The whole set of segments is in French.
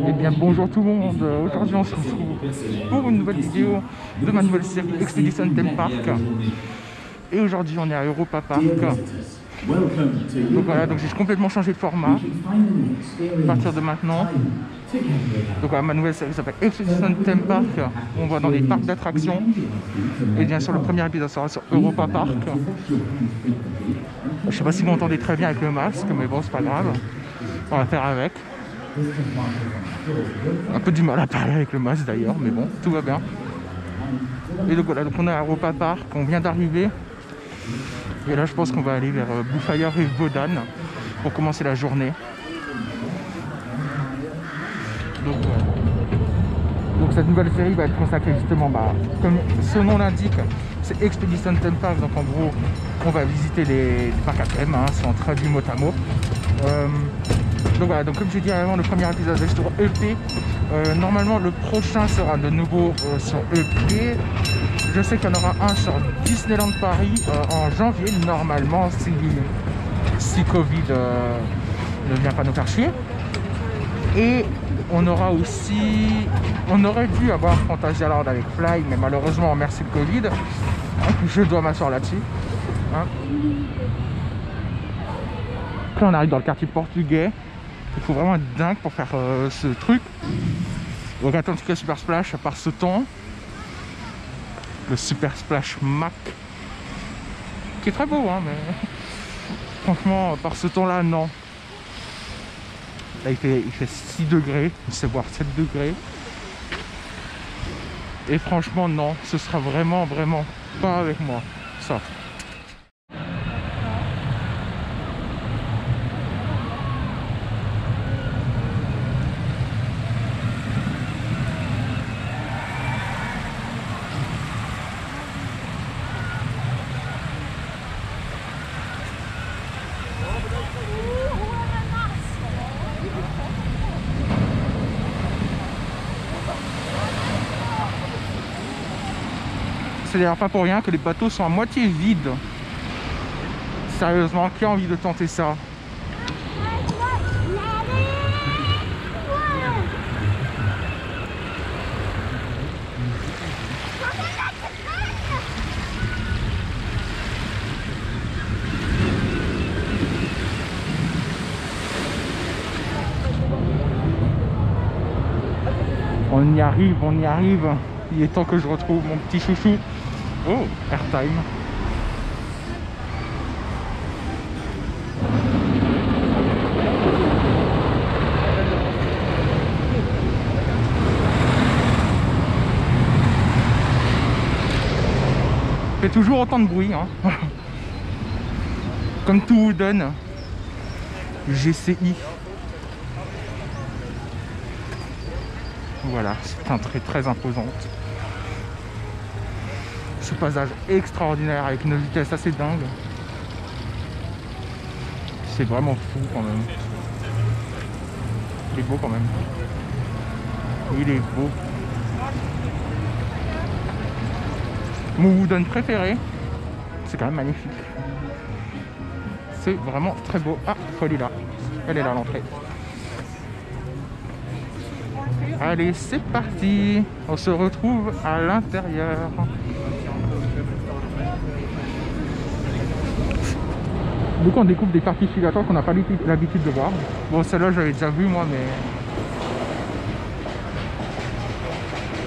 Eh bien bonjour tout le monde, aujourd'hui on se retrouve pour une nouvelle vidéo de ma nouvelle série Expedition Theme Park. Et aujourd'hui on est à Europa Park. Donc voilà, donc j'ai complètement changé de format à partir de maintenant. Donc voilà, ma nouvelle série s'appelle Expedition Theme Park. On va dans des parcs d'attractions. Et bien sûr le premier épisode sera sur Europa Park. Je sais pas si vous m'entendez très bien avec le masque, mais bon c'est pas grave. On va faire avec. Un peu du mal à parler avec le masque d'ailleurs, mais bon, tout va bien. Et donc voilà, donc on est à Europa Park, on vient d'arriver. Et là je pense qu'on va aller vers Bluefire et Wodan pour commencer la journée. Donc voilà. Donc cette nouvelle série va être consacrée justement, comme son nom l'indique, c'est Expedition Theme Park. Donc en gros, on va visiter les parcs à thème, hein, si on traduit mot à mot. Donc voilà, donc comme j'ai dit avant, le premier épisode est sur EP. Normalement le prochain sera de nouveau sur EP. Je sais qu'il y en aura un sur Disneyland Paris en janvier, normalement, si Covid ne vient pas nous faire chier. Et on aura aussi, on aurait dû avoir Fantasyland avec Fly, mais malheureusement merci le Covid, je dois m'asseoir là-dessus. Hein. Là on arrive dans le quartier portugais. Il faut vraiment être dingue pour faire ce truc. Donc attends, en tout cas Super Splash par ce temps. Le Super Splash Mac. Qui est très beau hein, mais franchement par ce temps là non. Là il fait 6 degrés, c'est voire 7 degrés. Et franchement non, ce sera vraiment pas avec moi. Ça. C'est d'ailleurs pas pour rien que les bateaux sont à moitié vides. Sérieusement, qui a envie de tenter ça? On y arrive, on y arrive. Il est temps que je retrouve mon petit chouchou. Oh, airtime. Fait toujours autant de bruit, hein. Comme tout Wooden. GCI. Voilà, c'est un trait très imposante. Ce passage extraordinaire avec une vitesse assez dingue. C'est vraiment fou quand même. Il est beau quand même. Il est beau. Mon Wooden préféré, c'est quand même magnifique. C'est vraiment très beau. Ah, faut aller là. Elle est là à l'entrée. Allez, c'est parti. On se retrouve à l'intérieur. Donc on découvre des parties filatoires qu'on n'a pas l'habitude de voir. Bon, celle-là j'avais déjà vu moi, mais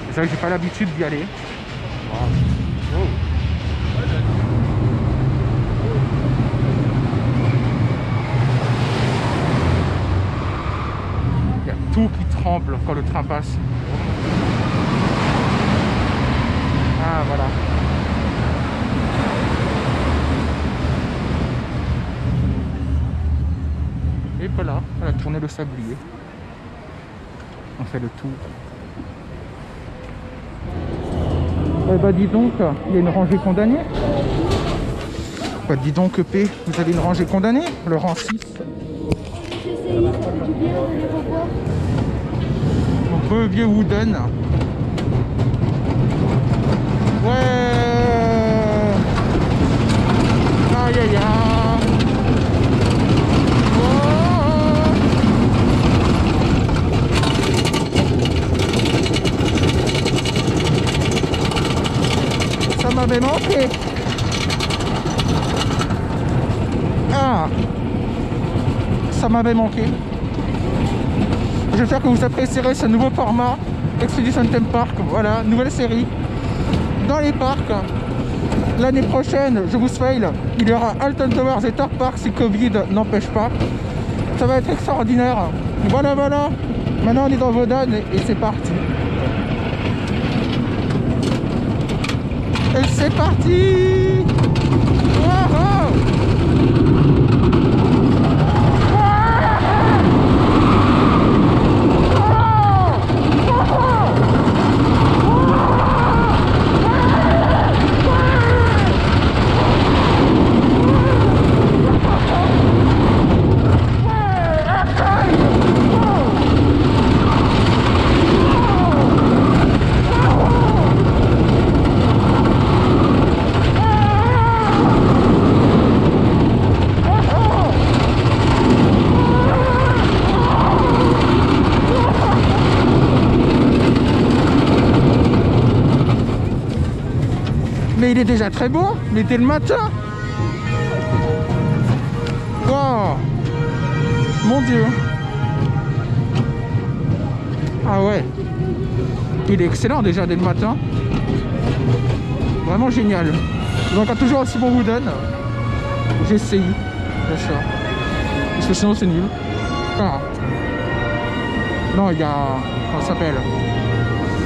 c'est vrai que j'ai pas l'habitude d'y aller. Wow. Il y a tout qui tremble quand le train passe. Ah voilà. Et voilà, elle a tourné le sablier. On fait le tour. Eh bah dis donc, il y a une rangée condamnée. Bah dis donc P, vous avez une rangée condamnée, le rang 6. On peut vieux Wooden. Ouais. Aïe aïe aïe. m'avait manqué. Ah, ça m'avait manqué. J'espère que vous apprécierez ce nouveau format Expedition Theme Park. Voilà, nouvelle série dans les parcs. L'année prochaine, je vous spoil, il y aura Alton Towers et Thor Park si Covid n'empêche pas. Ça va être extraordinaire. Voilà, voilà. Maintenant, on est dans Wodan et c'est parti. Et c'est parti. Wow. Mais il est déjà très beau, mais dès le matin. Wow. Mon Dieu. Ah ouais. Il est excellent déjà dès le matin. Vraiment génial. Donc toujours aussi bon Wodan. GCI, bien sûr. Parce que sinon c'est nul. Ah. Non, il y a... Comment ça s'appelle ?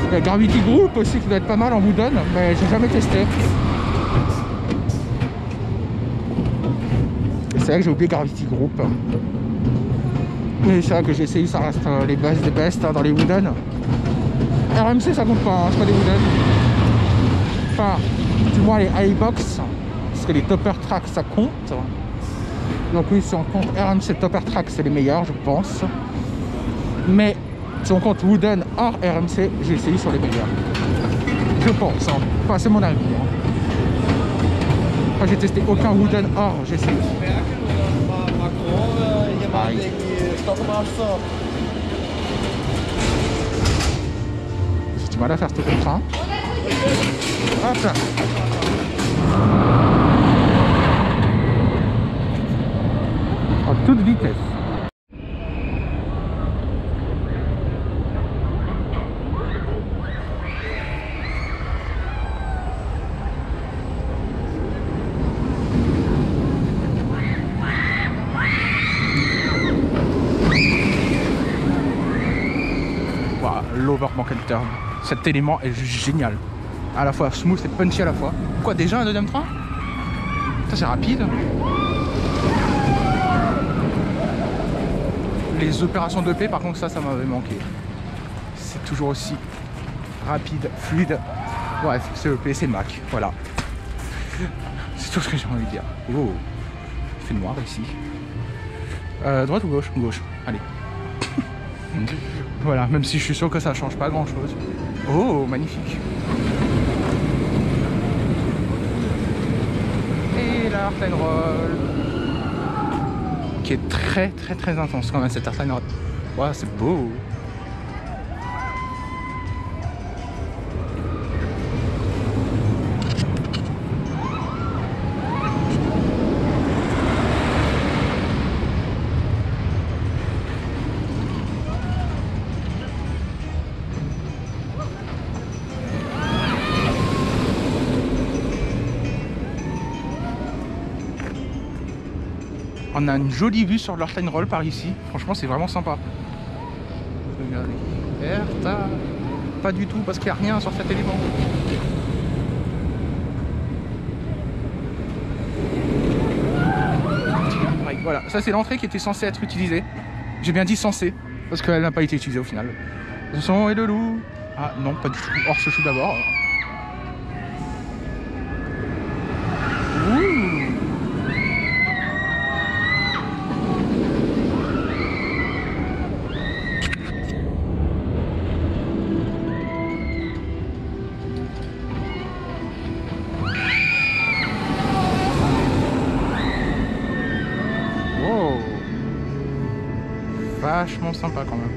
Il y a Gravity Group aussi qui doit être pas mal en Wodan, mais j'ai jamais testé. Et c'est vrai que j'ai oublié Gravity Group. Mais c'est vrai que GCI ça reste les best des best dans les Wodan. RMC ça compte pas, hein, c'est pas des Wodan. Enfin, du moins les iBox, parce que les Topper Track ça compte. Donc oui, si on compte RMC Topper Track, c'est les meilleurs, je pense. Mais si on compte Wodan hors RMC, GCI sur les meilleurs. Je pense, hein. Enfin, c'est mon avis. Hein. Enfin, j'ai testé aucun Wodan hors GCI. Pareil. J'ai du mal à faire ce contrat. Hop là. En toute vitesse. L'Overbank Turn. Cet élément est juste génial. À la fois smooth et punchy à la fois. Quoi, déjà un deuxième train? Ça c'est rapide. Les opérations de paix, par contre, ça m'avait manqué. C'est toujours aussi rapide, fluide. Bref, CEP, c'est le Mac. Voilà. C'est tout ce que j'ai envie de dire. Oh, il fait noir ici. Droite ou gauche? Gauche. Allez. Voilà, même si je suis sûr que ça change pas grand chose. Oh, magnifique. Et la Heartline Roll. Qui est très intense quand même cette Heartline Roll. Ouais, c'est beau. On a une jolie vue sur l'Heartline Roll par ici. Franchement, c'est vraiment sympa. Regardez. Herta. Pas du tout, parce qu'il n'y a rien sur cet élément. Voilà, ça c'est l'entrée qui était censée être utilisée. J'ai bien dit censée, parce qu'elle n'a pas été utilisée au final. Le son et le loup. Ah non, pas du tout. Hors ce chou d'abord. Vachement sympa quand même.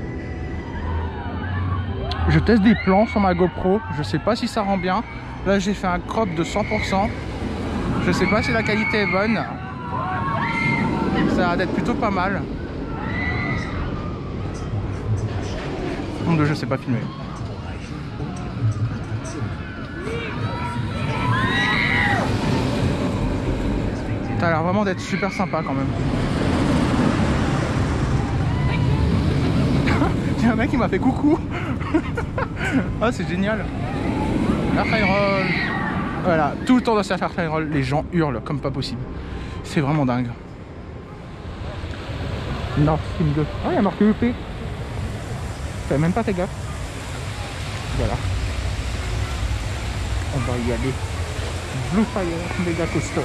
Je teste des plans sur ma GoPro. Je sais pas si ça rend bien. Là, j'ai fait un crop de 100%. Je sais pas si la qualité est bonne. Ça a l'air d'être plutôt pas mal. Mon Dieu, je sais pas filmer. Ça a l'air vraiment d'être super sympa quand même. Il y a un mec qui m'a fait coucou. Ah, c'est génial. La roll. Voilà, tout le temps dans cette roll, les gens hurlent comme pas possible. C'est vraiment dingue. Nord Stream 2. Ah, il y a marqué EP. Fais même pas tes gaffe. Voilà. On va y aller. Blue Fire Mega Coaster.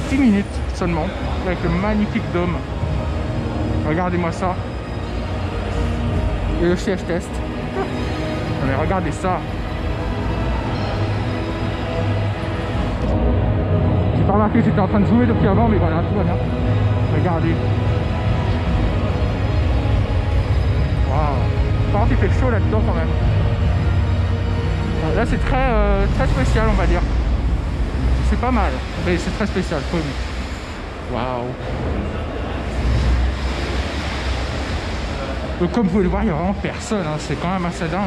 « 10 minutes seulement, avec le magnifique dôme. Regardez-moi ça. Et le siège test. Mais regardez ça. J'ai pas remarqué que j'étais en train de jouer depuis avant, mais voilà, tout va bien. Regardez. Waouh. Par contre, il fait chaud là-dedans quand même. Là, c'est très spécial, on va dire. C'est pas mal, mais c'est très spécial, faut aimer. Waouh. Donc, comme vous pouvez le voir, il n'y a vraiment personne, hein. C'est quand même assez dingue.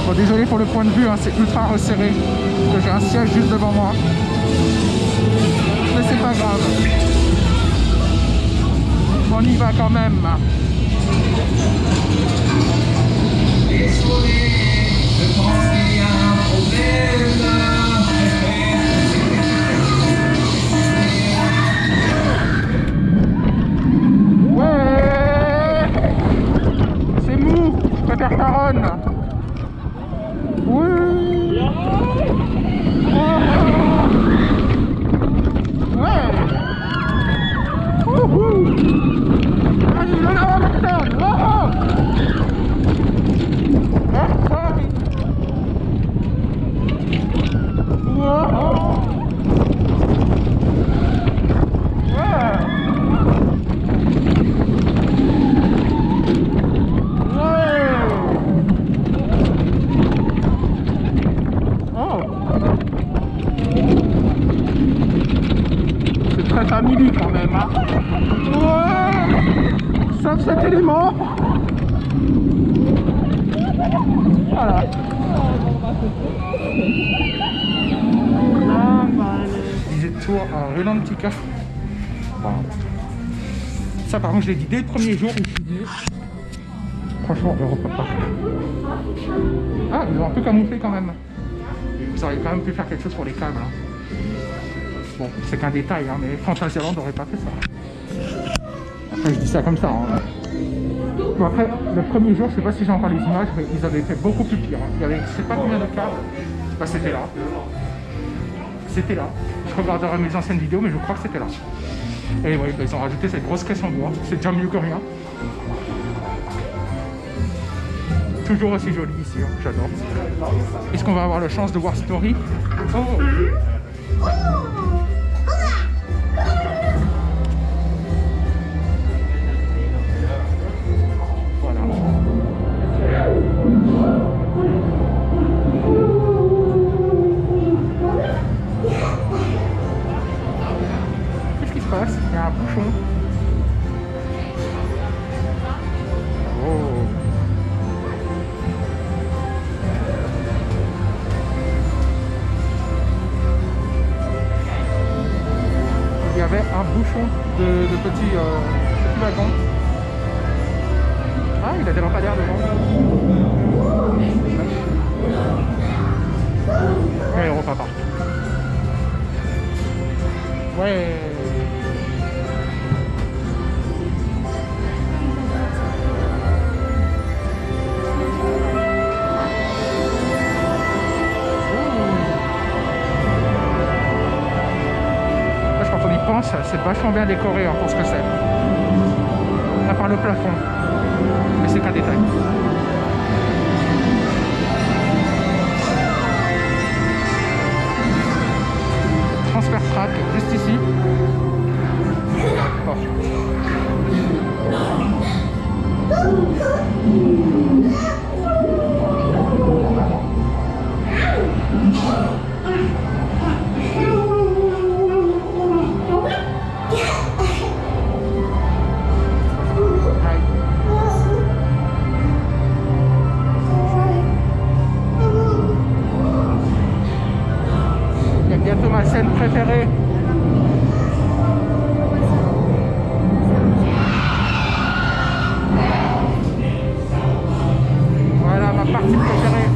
Bon, désolé pour le point de vue, hein, c'est ultra resserré, parce que j'ai un siège juste devant moi. Mais c'est pas grave. On y va quand même. Ouais. C'est mou, je préfère Taronne. Oui. Ouais. Wouhou. Allez, le Nova Mountain. Oh. Wow. Ouais. Très familier quand même, hein. Ouais. Sauf cet élément. Voilà. Disait tour à Rulantica. Wow. Ça par contre je l'ai dit dès le premier jour. Franchement, Europa Park. Ah, ils ont un peu camouflé quand même. Vous auriez quand même pu faire quelque chose pour les câbles, hein. Bon, c'est qu'un détail, hein, mais Fantasyland n'aurait pas fait ça. Après, je dis ça comme ça. Hein. Bon, après, le premier jour, je sais pas si j'ai encore les images, mais ils avaient fait beaucoup plus pire. Hein. Il y avait, je sais pas combien de câbles. Bah, c'était là. C'était là. Je regarderai mes anciennes vidéos, mais je crois que c'était là. Et oui, bah, ils ont rajouté cette grosse caisse en bois. C'est déjà mieux que rien. Toujours aussi joli ici, hein. J'adore. Est-ce qu'on va avoir la chance de voir Story? Oh. Qu'est-ce qui se passe? Il y a un bouchon. Oh. Il y avait un bouchon de petit wagon. Ah, il a des lampadaires devant. Et Europa Park. Ouais. c'est vachement bien décoré hein, pour ce que c'est. À part le plafond, mais c'est qu'un détail. Transfert track, juste ici. Oh. Il y a bientôt ma scène préférée. Voilà ma partie préférée.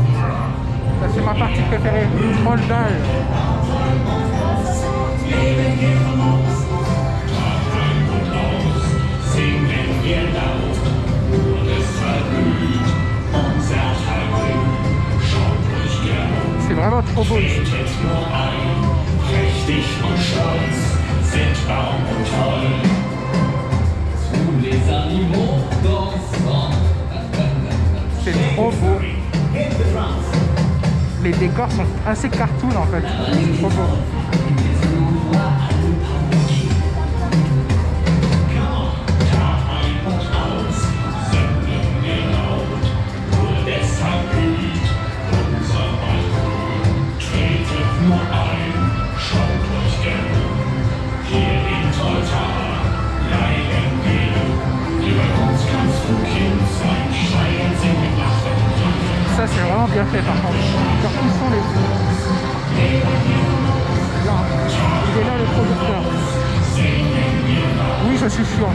Ça c'est ma partie préférée. Troll dalle. C'est vraiment trop beau ici. C'est trop beau. Les décors sont assez cartoon en fait. C'est trop beau. Ça c'est vraiment bien fait par contre. Genre où sont les... Là, il est là le producteur. Oui je suis chiant.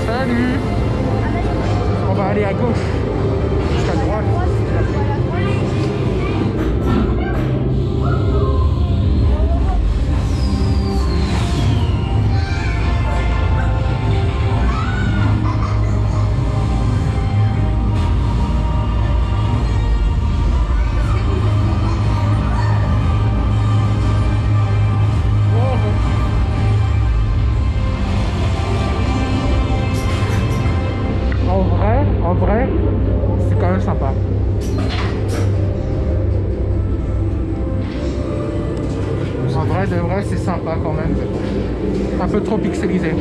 Salut. On va aller à gauche. Jusqu'à droite. En vrai, c'est quand même sympa. En vrai, de vrai, c'est sympa quand même. Un peu trop pixelisé.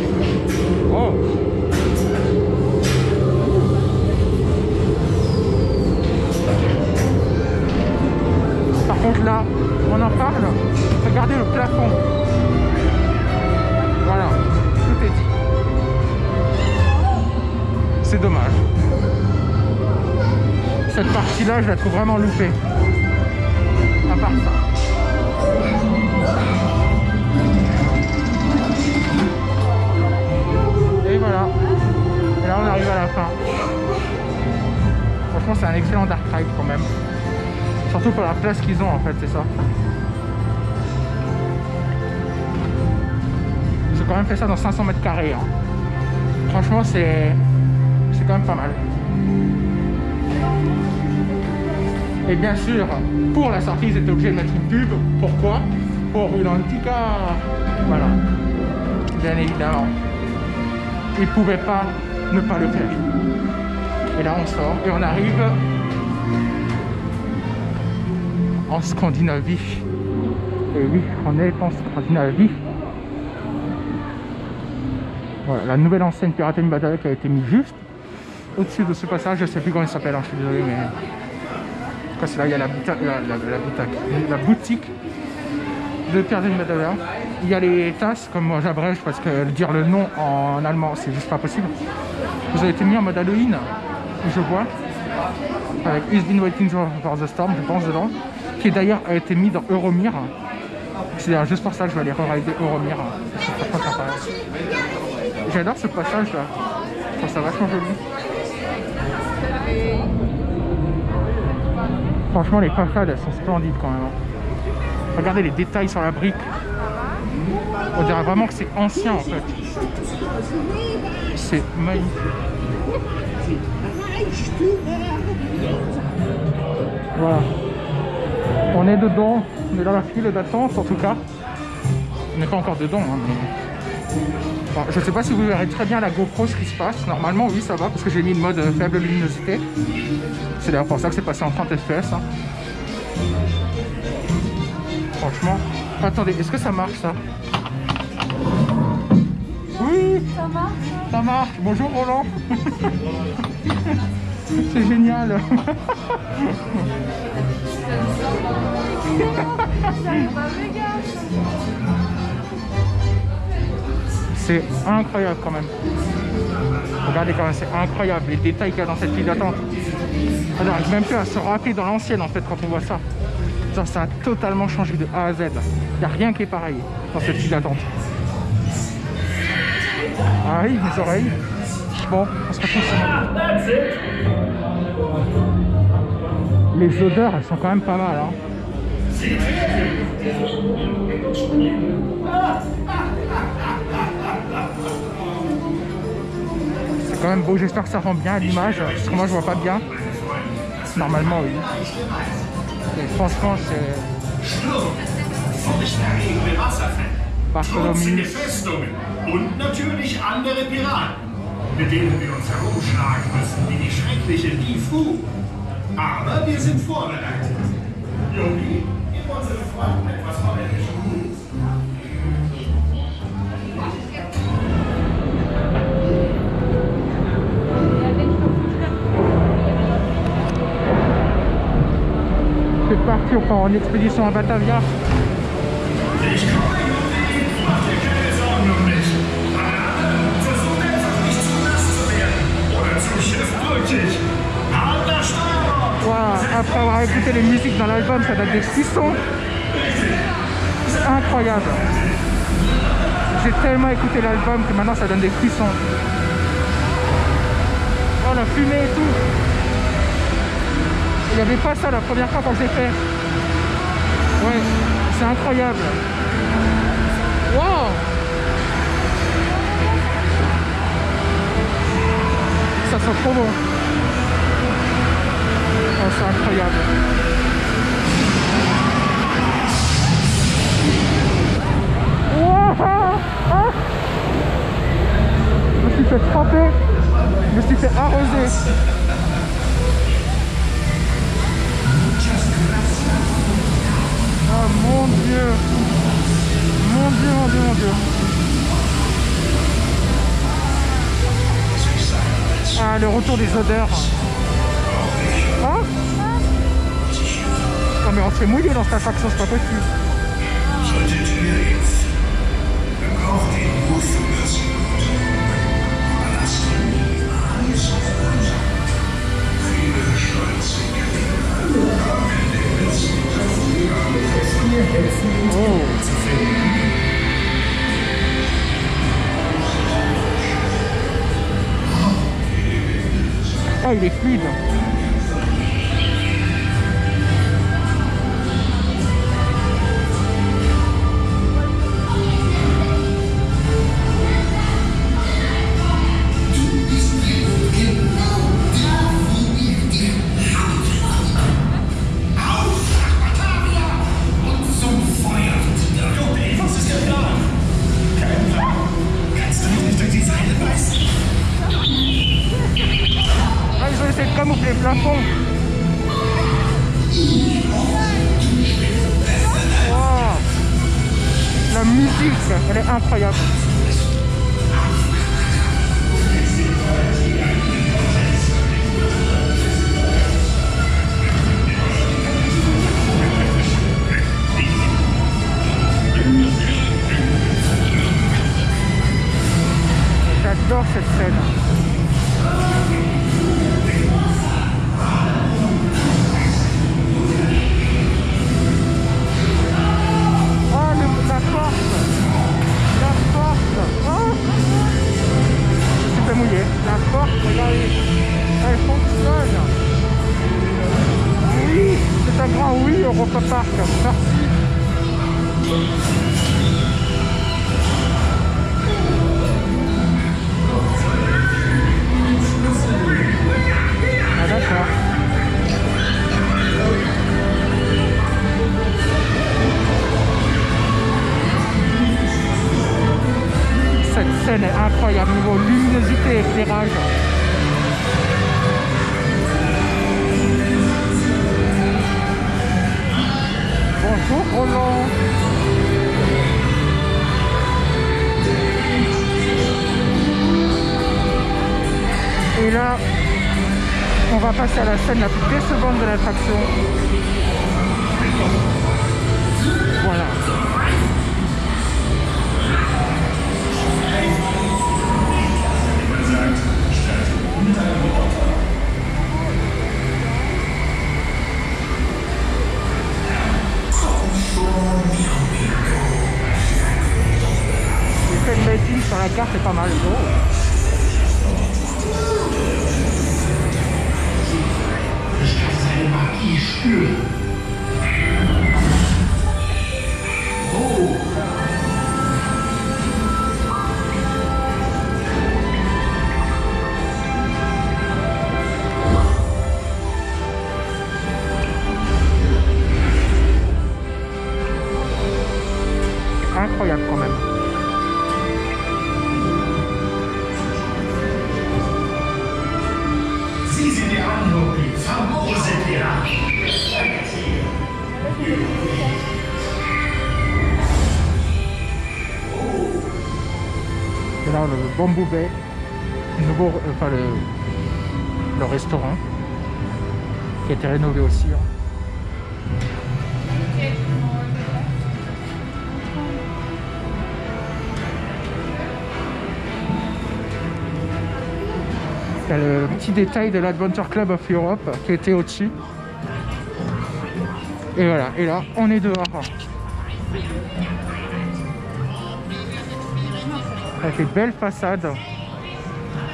Oh. Par contre là, on en parle. Regardez le plafond. Voilà, tout est dit. C'est dommage. Cette partie-là, je la trouve vraiment loupée. À part ça. Et voilà. Et là, on arrive à la fin. Franchement, c'est un excellent dark ride quand même. Surtout pour la place qu'ils ont en fait, c'est ça. Ils ont quand même fait ça dans 500 mètres carrés. Hein. Franchement, c'est quand même pas mal. Et bien sûr, pour la sortie, ils étaient obligés de mettre une pub. Pourquoi? Pour Rulantica. Voilà. Bien évidemment. Ils ne pouvaient pas ne pas le faire. Et là, on sort et on arrive en Scandinavie. Et oui, on est en Scandinavie. Voilà, la nouvelle enseigne Piraten Battle qui a été mise juste au-dessus de ce passage. Je ne sais plus comment il s'appelle, hein, je suis désolé, mais... C'est là, il y a la boutique de Piraten Battle. Il y a les tasses, comme moi j'abrège parce que dire le nom en allemand, c'est juste pas possible. Vous avez été mis en mode Halloween, je vois, avec He's Been Waiting for the Storm, je pense, dedans, qui d'ailleurs a été mis dans Euromir. C'est d'ailleurs juste pour ça que je vais aller re-rider Euromir. J'adore ce passage là, je trouve ça vachement joli. Franchement, les façades, elles sont splendides quand même. Regardez les détails sur la brique. On dirait vraiment que c'est ancien en fait. C'est magnifique. Voilà. On est dedans, on est dans la file d'attente en tout cas. On n'est pas encore dedans, hein, mais... Enfin, je ne sais pas si vous verrez très bien la GoPro ce qui se passe. Normalement oui ça va parce que j'ai mis une mode faible luminosité. C'est d'ailleurs pour ça que c'est passé en 30 fps. Hein. Franchement. Attendez, est-ce que ça marche ça? Oui, Ça marche. ça marche. Bonjour Roland. C'est génial. C'est incroyable quand même. Regardez quand même, c'est incroyable les détails qu'il y a dans cette file d'attente. On n'arrive même plus à se rappeler dans l'ancienne en fait quand on voit ça. Genre, ça a totalement changé de A à Z. Il n'y a rien qui est pareil dans cette file d'attente. Ah oui, mes oreilles. Bon, on se retrouve sur... Les odeurs, elles sont quand même pas mal. Hein. C'est quand même beau, j'espère que ça rend bien à l'image, parce que moi je vois pas bien. Normalement, oui. Et franchement, c'est... Bartholomew. Und natürlich andere Piraten, mit denen wir uns herumschlagen müssen, wie die schreckliche Difu. Aber wir sind vorbereitet. Yogi, gib unseren Freunden etwas holländischen Mut. C'est parti, on part en expédition à Batavia. Wow, après avoir écouté les musiques dans l'album, ça donne des frissons. C'est incroyable. J'ai tellement écouté l'album que maintenant ça donne des frissons. Oh, la fumée et tout. Il n'y avait pas ça la première fois quand j'ai fait. Ouais, c'est incroyable. Wow. Ça sent trop bon. Oh, c'est incroyable. Wow. Ah. Je me suis fait tremper. Je me suis fait arroser. Oh mon Dieu. Mon Dieu, mon Dieu, mon Dieu. Ah, le retour des odeurs. Hein? Non mais on s'est mouillé dans cette attraction, c'est pas possible. Oh. Ah, il est fluide. Les plafonds. Wow. La musique, elle est incroyable. J'adore cette scène. La porte, regardez, elle fonctionne. Oui, c'est un grand oui au Europa Park. Merci. ça. Cette scène est incroyable, niveau luminosité et éclairage. Bonjour Roland. Et là, on va passer à la scène la plus décevante de l'attraction. Voilà. L'effet de making sur la carte est pas mal. Incroyable quand même. Sie sind der Anlogik, vermoset ihr! Et là, le Bamboo Bay, nouveau, enfin le restaurant qui a été rénové aussi. Hein. Il y a le petit détail de l'Adventure Club of Europe qui était au-dessus. Et voilà, et là, on est dehors. Avec les belles façades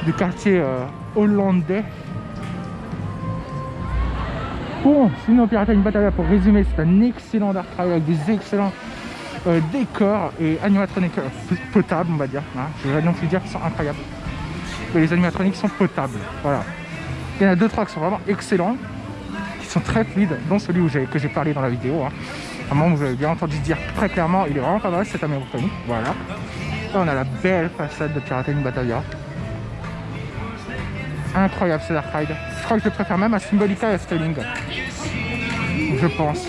du quartier hollandais. Bon, sinon Piraten Batavia, pour résumer, c'est un excellent dark ride avec des excellents décors et animatroniques potables, on va dire. Hein. Je vais non plus dire qu'ils sont incroyables. Mais les animatroniques sont potables. Voilà. Il y en a 2-3 qui sont vraiment excellents, qui sont très fluides, dont celui que j'ai parlé dans la vidéo. Hein. Vraiment, vous avez bien entendu dire très clairement, il est vraiment pas mal cet animatronique. Voilà. Là, on a la belle façade de Piraten Batavia. Incroyable ce dark ride. Je crois que je le préfère même à Symbolica et à Stelling. Je pense.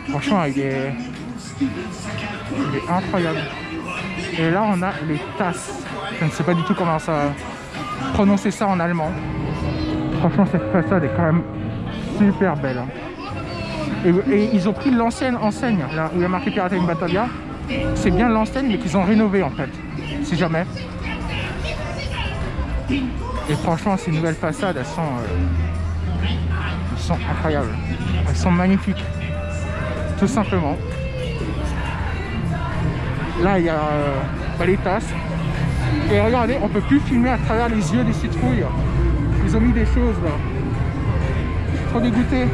Franchement, il est incroyable. Et là, on a les tasses. Je ne sais pas du tout comment ça prononcer ça en allemand. Franchement, cette façade est quand même super belle. Et ils ont pris l'ancienne enseigne, là où il y a marqué Piraten Batavia. C'est bien l'enseigne, mais qu'ils ont rénové en fait. Si jamais. Et franchement, ces nouvelles façades, elles sont incroyables. Elles sont magnifiques. Tout simplement. Là, il y a les tasses. Et regardez, on peut plus filmer à travers les yeux des citrouilles. Ils ont mis des choses là. Je suis trop dégoûté.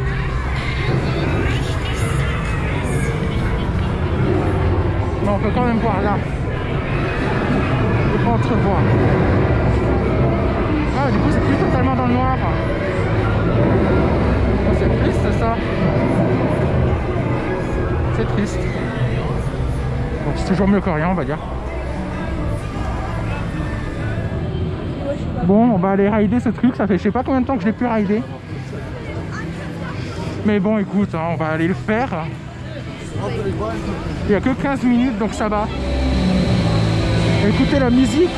Mais on peut quand même voir là. On peut pas entrevoir. Ah, du coup, c'est plus totalement dans le noir. Oh, c'est triste ça. C'est triste. Bon, c'est toujours mieux que rien, on va dire. Bon, on va aller rider ce truc. Ça fait je sais pas combien de temps que je l'ai pu rider. Mais bon, écoute, hein, on va aller le faire. Il n'y a que 15 minutes, donc ça va. Écoutez la musique,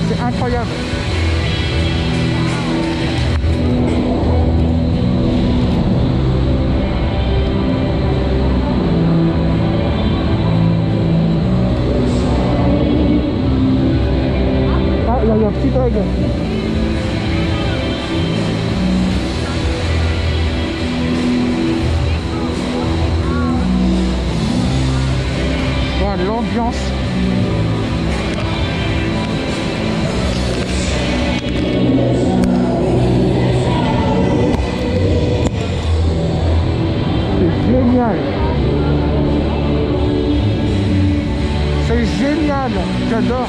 c'est incroyable. Ah, il y a eu un petit bug. Voilà l'ambiance. Génial, c'est génial, j'adore.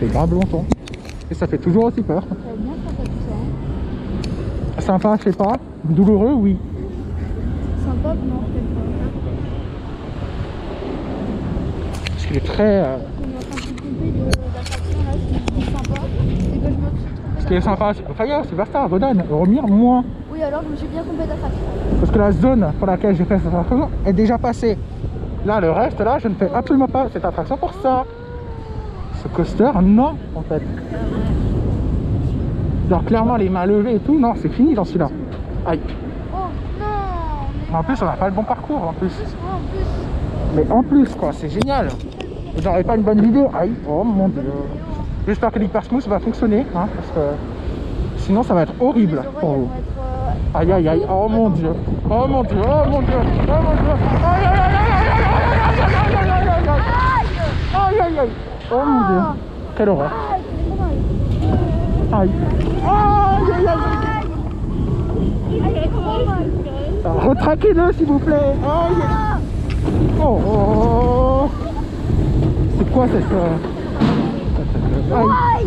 fait grave longtemps. Et ça fait toujours aussi peur. Ça va bien sympa tout ça. Hein. Sympa, je sais pas. Douloureux, oui. Sympa, non, peut-être pas. Parce qu'il est très... On est en train de se tromper d'attraction là, c'est sympa. Et que je me suis trompée. Ce qui est sympa, enfin, c'est Varstar, Rodan, Romir, moins. Oui, alors je me suis bien trompée d'attraction. Parce que la zone pour laquelle j'ai fait cette attraction est déjà passée. Là, le reste, là, je ne fais absolument pas cette attraction pour ça. Ce coaster, non, en fait. Genre, clairement, les mains levées et tout, non, c'est fini dans celui-là. Aïe. Oh non. Mais en plus, on n'a pas le bon parcours, en plus. En plus. Mais en plus, quoi, c'est génial. J'aurais pas une bonne vidéo. Aïe, oh mon dieu. J'espère que l'Hypersmooth va fonctionner, hein, parce que sinon, ça va être horrible pour vous. Aïe, aïe, aïe, oh mon dieu. Oh mon dieu, oh mon dieu, oh mon dieu. Aïe, aïe, aïe, aïe, aïe, aïe, aïe, aïe, aïe, aïe. Oh mon dieu. Quelle horreur. Aïe. Aïe, aïe, aïe. Retraquez-le, s'il vous plaît. Aïe. Oh, oh, oh. C'est quoi cette... Aïe.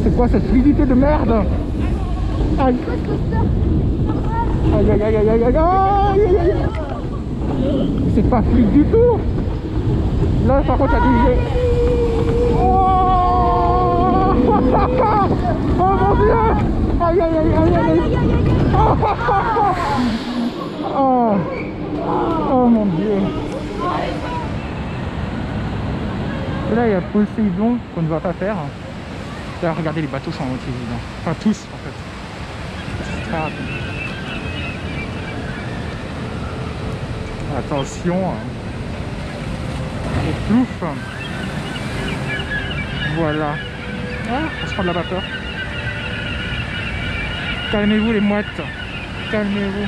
C'est quoi cette fluidité de merde? Aïe. Aïe, aïe, aïe, aïe, aïe, aïe, aïe, aïe. C'est pas fluide du tout. Là, par contre, il y a des... Oh, oh mon dieu. Aïe, aïe, aïe, aïe, aïe. Oh, oh mon dieu. Et là, il y a Poséidon qu'on ne va pas faire. Là, regardez, les bateaux sont moitié vides. Enfin, tous, en fait. C'est très rapide. Attention. Et plouf. Voilà. Ah, on se prend de la vapeur. Calmez-vous, les mouettes. Calmez-vous.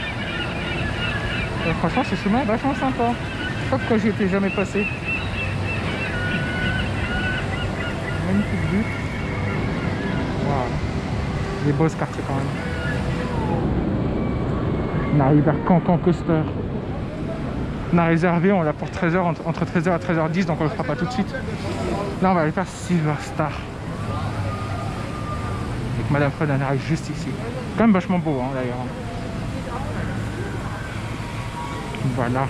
Franchement, ce chemin est vachement sympa. Je sais pas pourquoi j'y étais jamais passé. Magnifique vue. Waouh. Des beaux quartiers quand même. On arrive vers Cancan Coaster. On a réservé, on l'a pour 13h, entre 13h et 13h10, donc on le fera pas tout de suite. Là, on va aller faire Silver Star. Avec Madame Fred, elle arrive juste ici. Quand même vachement beau, hein, d'ailleurs. Voilà.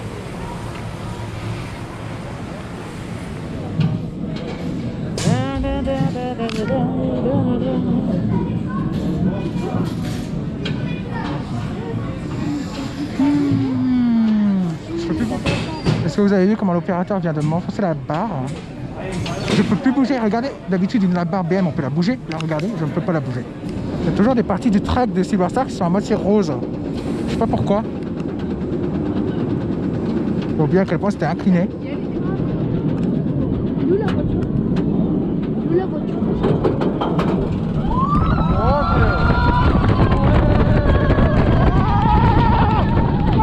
Est-ce que vous avez vu comment l'opérateur vient de m'enfoncer la barre? Je peux plus bouger. Regardez, d'habitude la barre BM on peut la bouger. Là regardez, je ne peux pas la bouger. Il y a toujours des parties du track de Silver Star qui sont à moitié rose. Je sais pas pourquoi. Faut bien à quel point c'était incliné. D'où la voiture? D'où la voiture?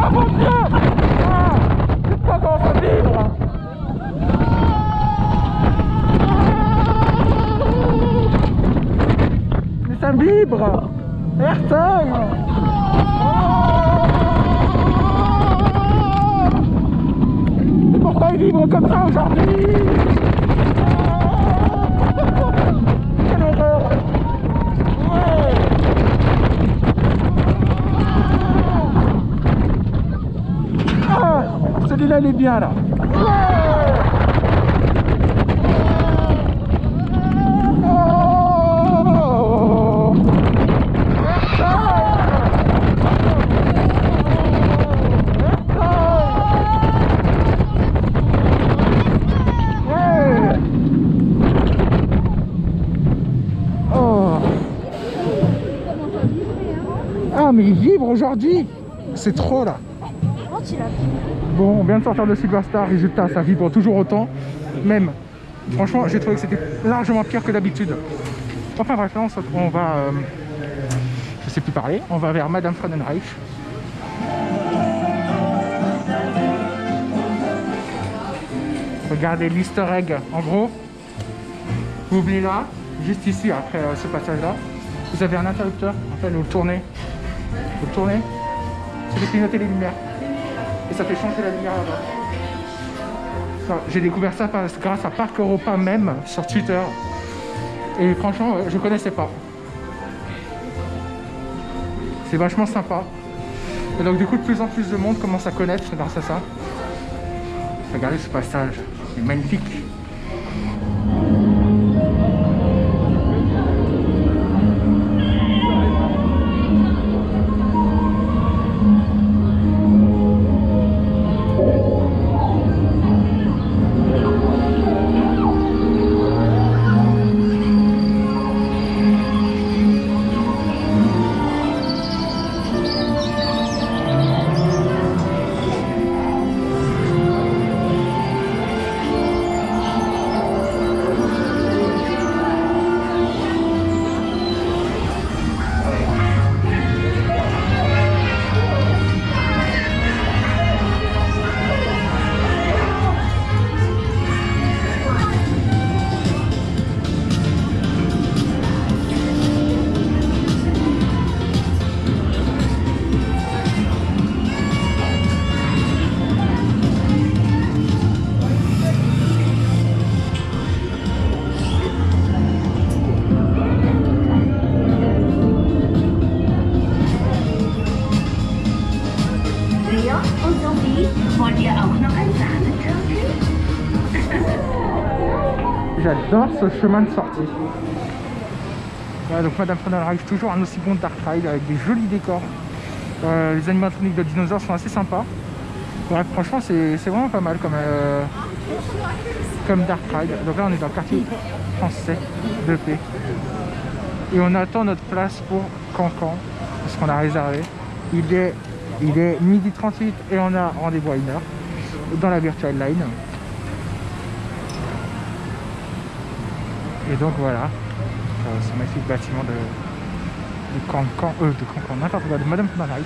Oh mon dieu! C'est pas comment ça vibre! Mais ça vibre! Airtime! Mais pourquoi il vibre comme ça aujourd'hui? Quelle horreur! Ouais! Ah, celui-là il est bien là. Oh. Ah mais il vibre aujourd'hui. C'est trop là. Bon, on vient de sortir de Silver Star, résultat, ça vibre toujours autant. Même, franchement, j'ai trouvé que c'était largement pire que d'habitude. Enfin bref, là, on va... je sais plus parler, on va vers Madame Friedenreich. Regardez l'easter egg, en gros. Vous oubliez là, juste ici, après ce passage-là, vous avez un interrupteur, en fait, vous le tournez. Vous le tournez, ça fait clignoter les lumières. Et ça fait changer la lumière là-bas. J'ai découvert ça grâce à Parc Europa même sur Twitter. Et franchement, je connaissais pas. C'est vachement sympa. Et donc du coup, de plus en plus de monde commence à connaître grâce à ça. Regardez ce passage, c'est magnifique. J'adore ce chemin de sortie. Voilà, donc Madame Fun arrive toujours un aussi bon Dark Ride avec des jolis décors. Les animatroniques de dinosaures sont assez sympas. Ouais, franchement, c'est vraiment pas mal comme Dark Ride. Donc là, on est dans le quartier français de Paix. Et on attend notre place pour Cancan, parce qu'on a réservé. Il est 12h38 et on a rendez-vous à 1h dans la Virtual Line. Et donc voilà, ce magnifique bâtiment de Cancan, n'importe quoi, de Madame Fun arrive.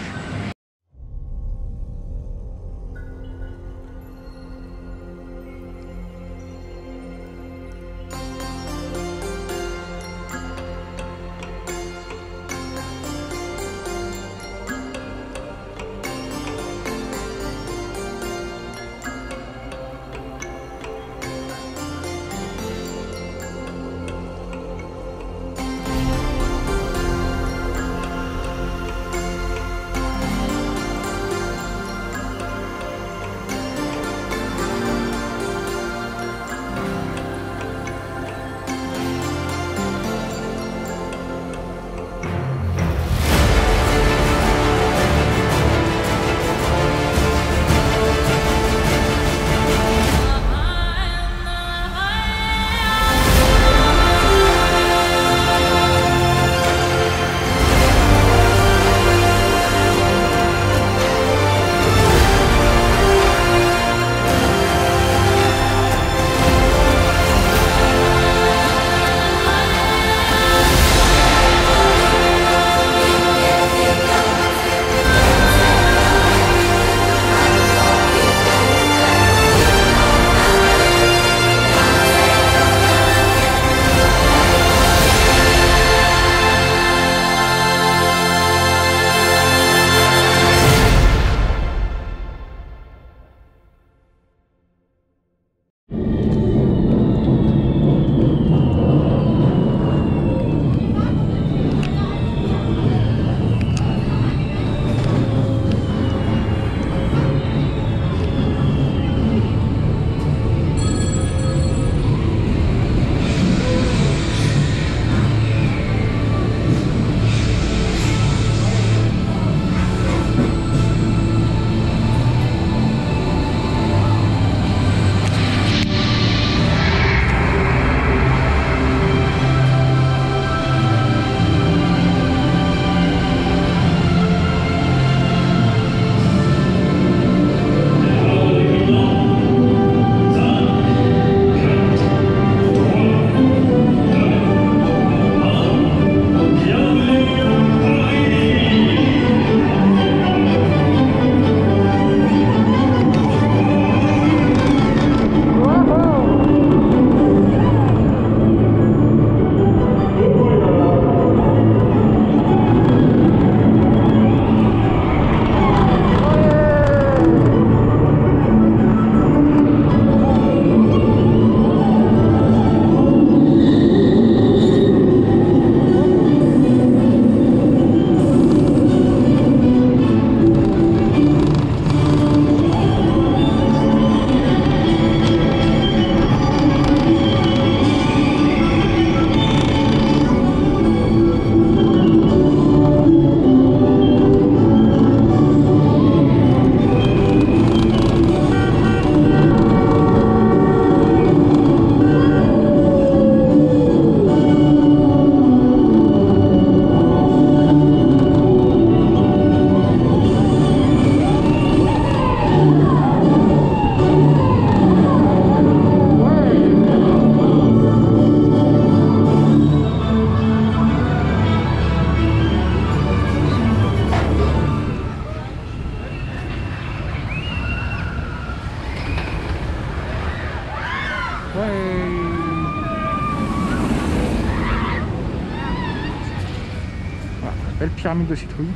belle pyramide de citrouilles.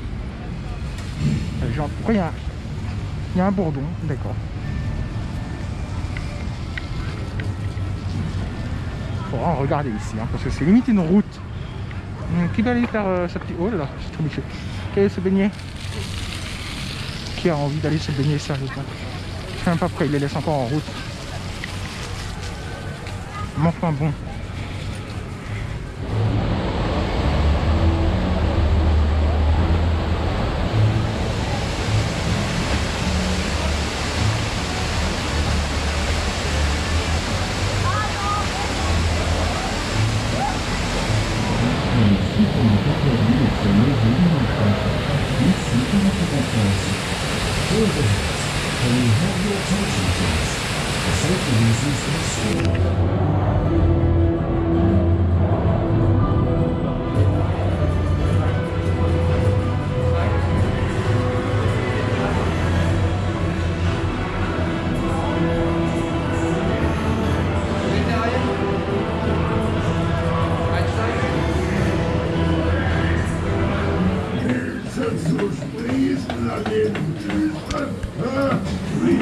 Genre, pourquoi il y a un bourdon, d'accord. Faut vraiment regarder ici, hein, parce que c'est limite une route. Qui va aller faire sa petite... Oh là là, c'est trop biché. Qui va se baigner? Qui a envie d'aller se baigner, sérieusement? Je sais même pas pourquoi il les laisse encore en route. Mais enfin bon.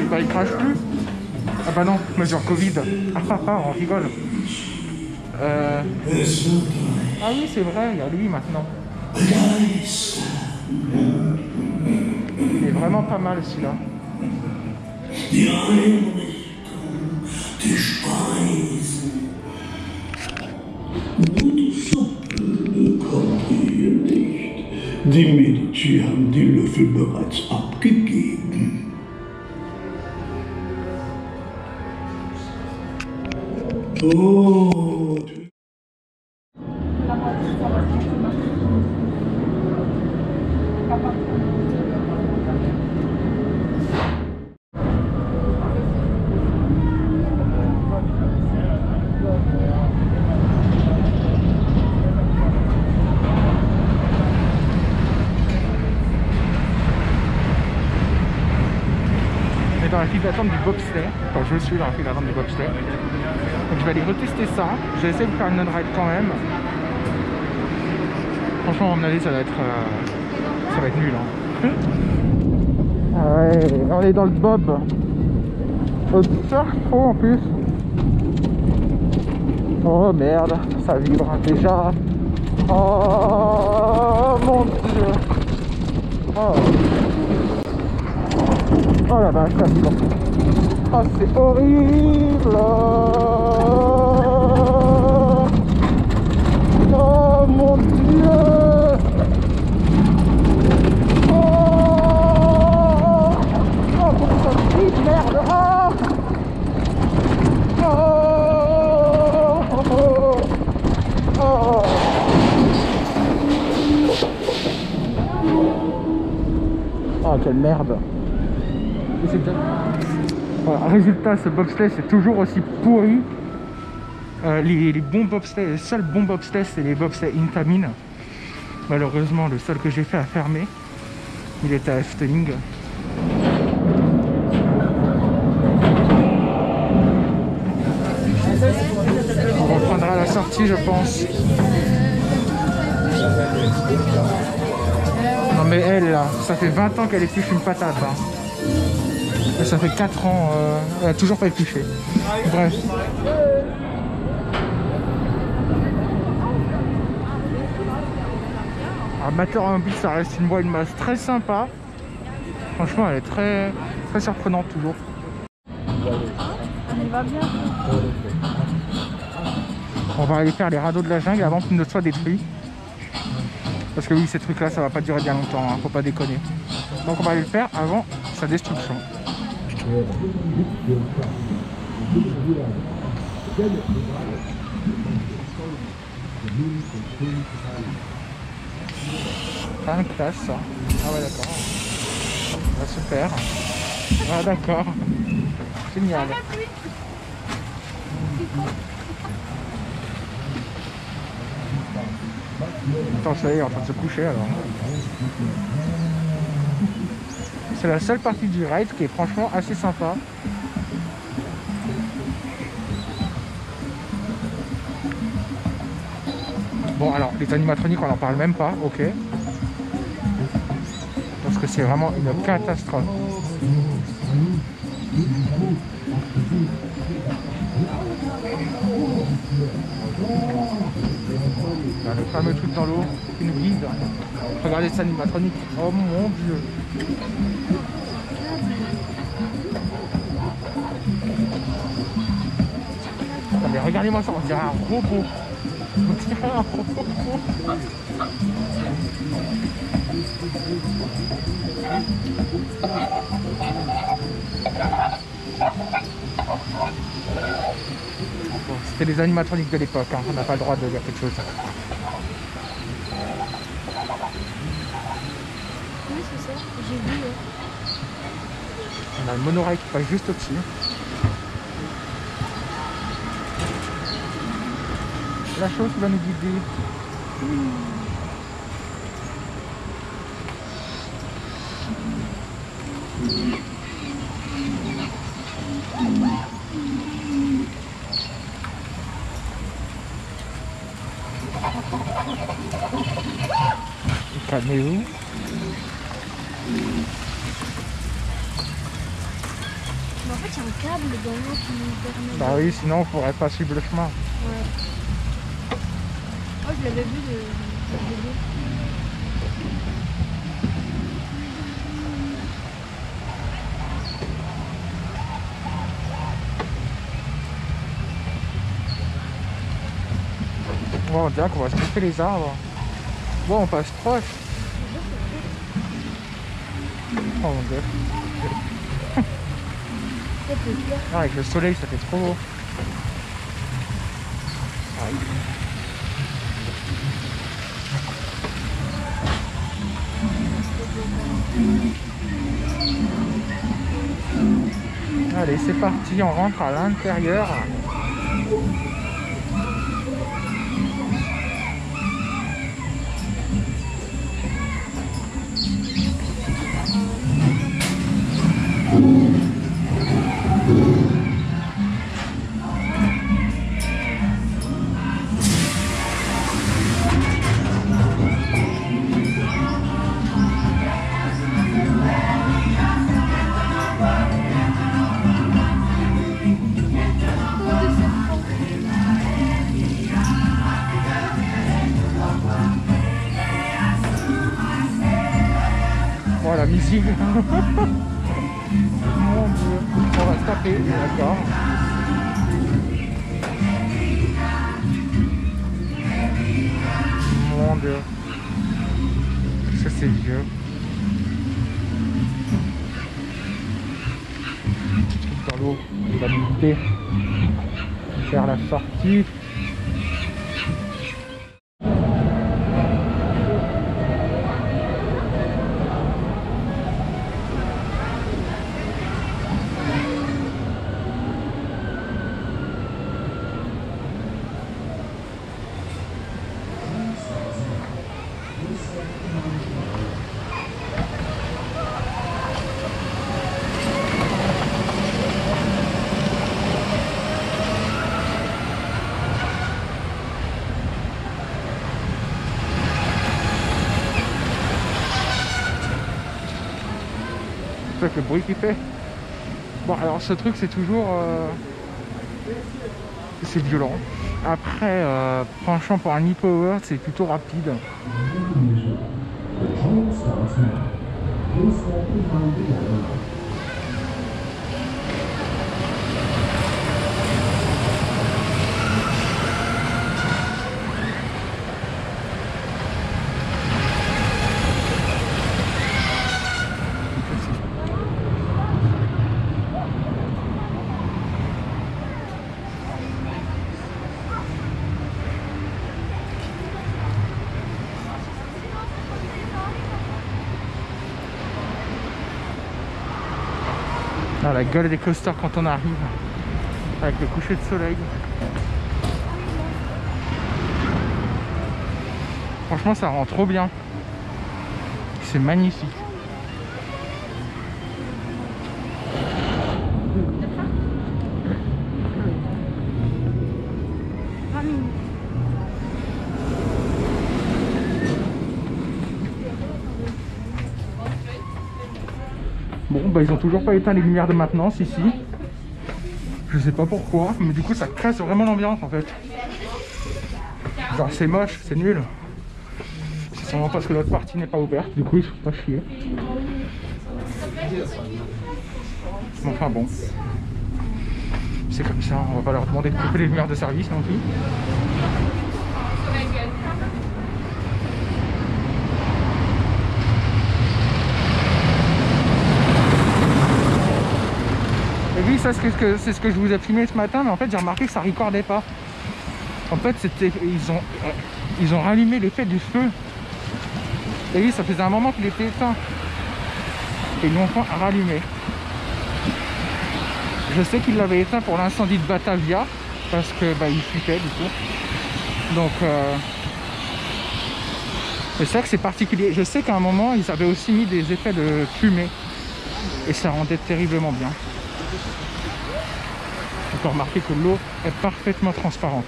Bah il crache plus. Ah bah non, mesure Covid. On rigole. Ah oui c'est vrai, il y a lui maintenant. Il est vraiment pas mal celui-là. Die Medici haben die Löffel bereits abgegeben. Oh. Dans la file d'attente du bobsleigh, enfin je suis dans la file d'attente du bobsleigh, donc je vais aller retester ça. Je vais essayer de faire une non-ride quand même. Franchement à mon avis ça va être nul hein. Ouais, on est dans le bob au surf pro en plus. Oh merde, ça vibre déjà. Oh mon dieu. Oh la vache, ça vibre. Oh c'est horrible. Oh mon dieu. Oh pourquoi ça vibre, merde. Oh quelle merde. Voilà, résultat, ce bobsleigh c'est toujours aussi pourri. Les bons bobsleighs, les seuls bons bobsleighs c'est les bobsleighs Intamin. Malheureusement le seul que j'ai fait a fermé. Il était à Efteling. On reprendra à la sortie je pense. Non mais elle là, ça fait 20 ans qu'elle épluche une patate hein. Et ça fait 4 ans, elle a toujours pas épluché. Bref. Amateur en bus, ça reste une voie, une masse très sympa. Franchement, elle est très, très surprenante toujours. Elle va bien. On va aller faire les radeaux de la jungle avant qu'ils ne soient détruits. Parce que oui, ces trucs là, ça va pas durer bien longtemps, hein, faut pas déconner. Donc on va aller le faire avant sa destruction. Ah, classe ça. Ah ouais d'accord. Ah, super. Ah d'accord. Génial. Attends, ça y est, il est en train de se coucher alors. C'est la seule partie du ride qui est franchement assez sympa. Bon alors, les animatroniques on n'en parle même pas, ok. parce que c'est vraiment une catastrophe. Là, le fameux truc dans l'eau qui nous guide. Regardez cet animatronique. Oh mon dieu. Attendez, regardez-moi ça, on dirait un robot. On dirait un robot. Bon, c'était les animatroniques de l'époque, hein. On n'a pas le droit de dire quelque chose. Oui, c'est ça, j'ai vu. On a le monorail qui passe juste au-dessus. La chose qui va nous guider. Calmez-vous. Mais en fait, il y a un câble dans l'eau qui nous permet. Bah oui, sinon on pourrait pas suivre le chemin. Ouais. Oh, je l'avais vu de bébé. Ouais, on dirait qu'on va se couper les arbres. Bon, on passe proche. Oh mon dieu. C'est plus clair. Ah, avec le soleil, ça fait trop beau. Allez, c'est parti, on rentre à l'intérieur. Oh, la musique. Mon dieu. On va se taper, d'accord. Mon dieu. Ça c'est vieux. Dans l'eau, il va nous guider. Faire la sortie. Avec le bruit qu'il fait. Bon, alors ce truc c'est toujours c'est violent. Après franchement pour un e-power c'est plutôt rapide. Ah, la gueule des coasters quand on arrive avec le coucher de soleil. Franchement ça rend trop bien. C'est magnifique. Bon, bah ils ont toujours pas éteint les lumières de maintenance ici. Je sais pas pourquoi, mais du coup ça casse vraiment l'ambiance en fait. Genre c'est moche, c'est nul. C'est sûrement parce que l'autre partie n'est pas ouverte, du coup ils se font pas chier. Mais enfin bon. C'est comme ça, on va pas leur demander de couper les lumières de service non plus. Et oui, ça c'est ce que je vous ai filmé ce matin, mais en fait j'ai remarqué que ça recordait pas. En fait ils ont rallumé l'effet du feu. Et oui, ça faisait un moment qu'il était éteint. Et ils l'ont enfin rallumé. Je sais qu'ils l'avaient éteint pour l'incendie de Batavia, parce que bah, il flipait du coup. Donc c'est ça que c'est particulier. Je sais qu'à un moment ils avaient aussi mis des effets de fumée. Et ça rendait terriblement bien. On peut remarquer que l'eau est parfaitement transparente.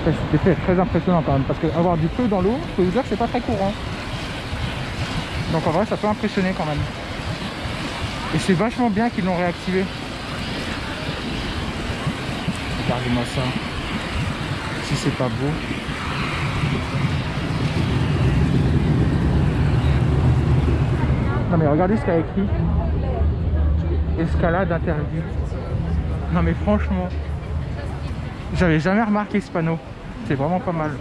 Cet effet est très impressionnant quand même, parce qu'avoir du feu dans l'eau, je peux vous dire que c'est pas très courant. Donc en vrai ça peut impressionner quand même. Et c'est vachement bien qu'ils l'ont réactivé. Regardez-moi ça. Si c'est pas beau. Non mais regardez ce qu'il y a écrit. Escalade interdite. Non mais franchement, j'avais jamais remarqué ce panneau. C'est vraiment pas mal.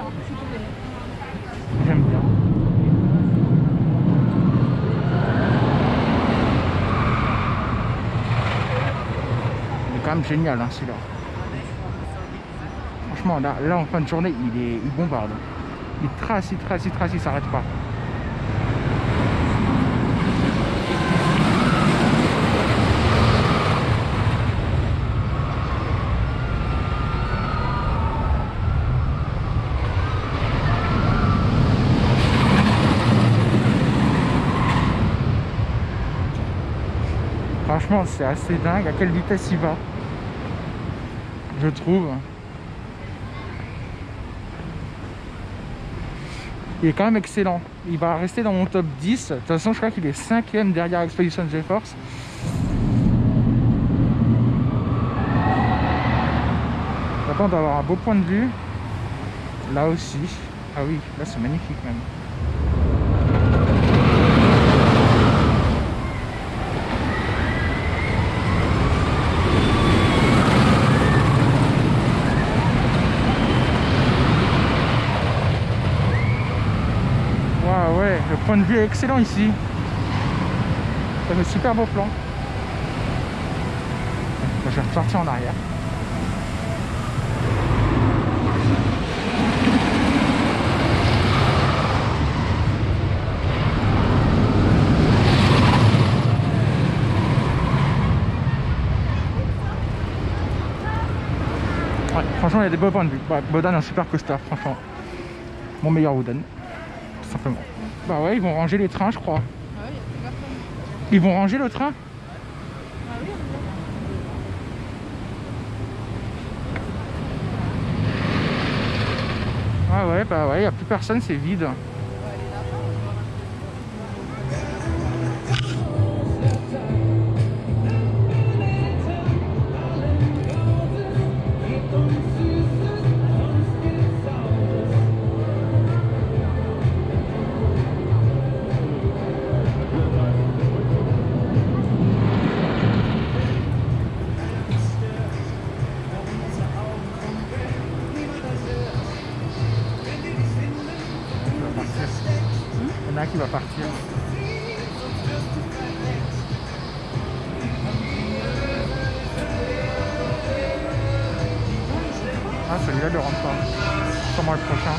J'aime bien. Il est quand même génial hein, celui-là. Franchement, là en fin de journée, il bombarde. Il trace, il s'arrête pas. Franchement, c'est assez dingue à quelle vitesse il va. Je trouve. Il est quand même excellent. Il va rester dans mon top 10. De toute façon, je crois qu'il est 5e derrière Expedition GeForce. J'attends d'avoir un beau point de vue. Là aussi. Ah oui, là c'est magnifique même. Ouais, le point de vue est excellent ici. Ça fait super beau plan. Je vais repartir en arrière. Ouais, franchement, il y a des beaux points de vue. Ouais, Bodan est un super coaster, franchement. Mon meilleur Wooden, tout simplement. Bah ouais, ils vont ranger les trains, je crois. Ah oui, il y a plus personne. Ils vont ranger le train? Ah oui, ah ouais, bah ouais, il n'y a plus personne, c'est vide. Il y en a un qui va partir. Ah, celui-là ne rentre pas. Sûrement le prochain.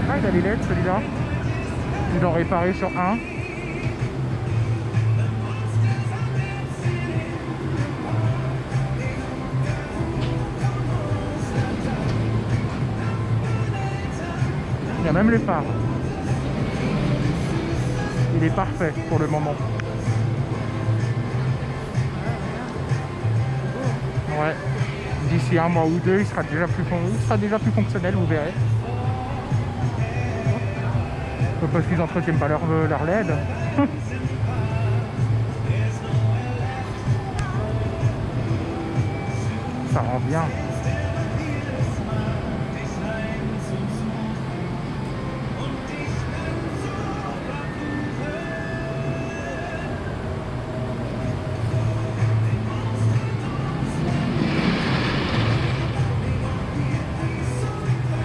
Ah, il a les LED celui-là. Ils l'ont réparé sur un. Il y a même les phares. Il est parfait pour le moment. Ouais. D'ici un mois ou deux, il sera déjà plus fonctionnel, vous verrez. Parce qu'ils n'entretiennent pas leur LED. Ça rend bien.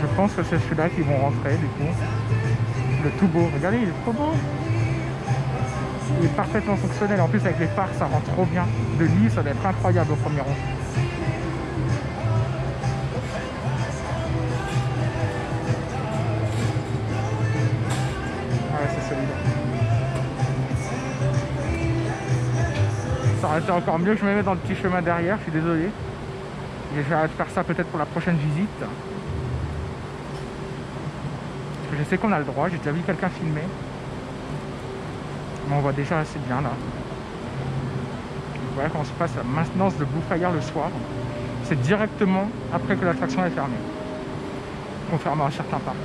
Je pense que c'est celui-là qui vont rentrer du coup. Le tout beau, regardez, il est trop beau. Il est parfaitement fonctionnel. En plus avec les phares, ça rend trop bien. De nuit, ça va être incroyable au premier rang. Ouais, c'est celui-là. Ça aurait été encore mieux que je me mette dans le petit chemin derrière, je suis désolé. Et je vais faire ça peut-être pour la prochaine visite. Je sais qu'on a le droit, j'ai déjà vu quelqu'un filmer. Mais on voit déjà assez bien là. Voilà comment se passe la maintenance de Blue Fire le soir. C'est directement après que l'attraction est fermée. Contrairement à certains parcs.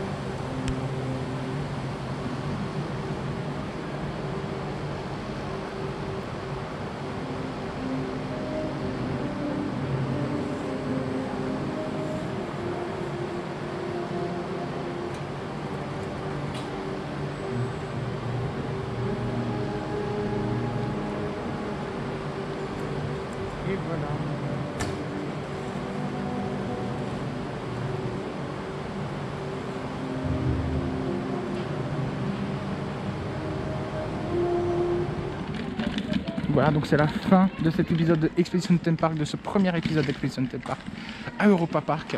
Et voilà. Voilà, donc c'est la fin de cet épisode de Expedition Theme Park, de ce premier épisode d'Expedition Theme Park à Europa Park.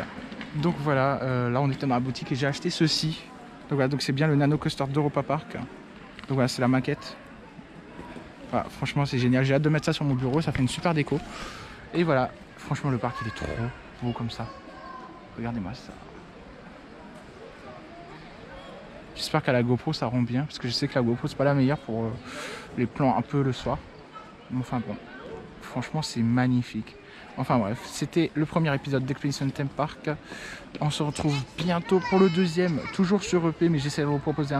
Donc voilà, là on était dans la boutique et j'ai acheté ceci. Donc voilà, donc c'est bien le Nano Coaster d'Europa Park. Donc voilà, c'est la maquette. Voilà, franchement c'est génial, j'ai hâte de mettre ça sur mon bureau, ça fait une super déco. Et voilà, franchement le parc il est trop beau comme ça. Regardez-moi ça. J'espère qu'à la GoPro ça rend bien, parce que je sais que la GoPro c'est pas la meilleure pour les plans un peu le soir. Enfin bon, franchement c'est magnifique. Enfin bref, c'était le premier épisode d'Expedition Theme Park. On se retrouve bientôt pour le deuxième, toujours sur EP, mais j'essaie de vous proposer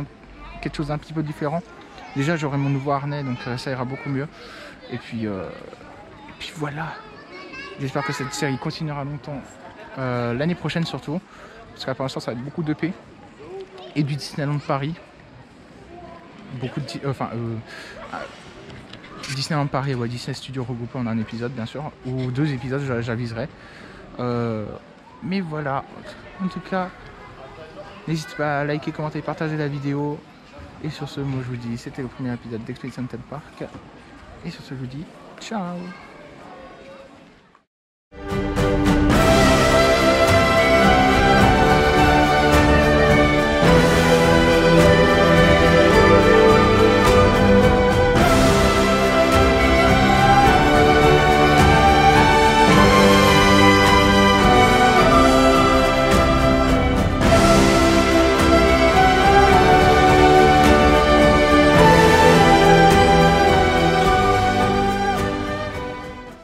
quelque chose d'un petit peu différent. Déjà j'aurai mon nouveau harnais, donc ça ira beaucoup mieux. Et puis voilà. J'espère que cette série continuera longtemps, l'année prochaine surtout. Parce que pour l'instant ça va être beaucoup d'EP. Et du Disneyland Paris. Beaucoup de... Disneyland Paris, ouais, Disney Studios regroupés en un épisode bien sûr. Ou 2 épisodes, j'aviserai. Mais voilà. En tout cas, n'hésitez pas à liker, commenter, partager la vidéo. Et sur ce, moi je vous dis, c'était le premier épisode d'Expedition Theme Park. Et sur ce, je vous dis ciao.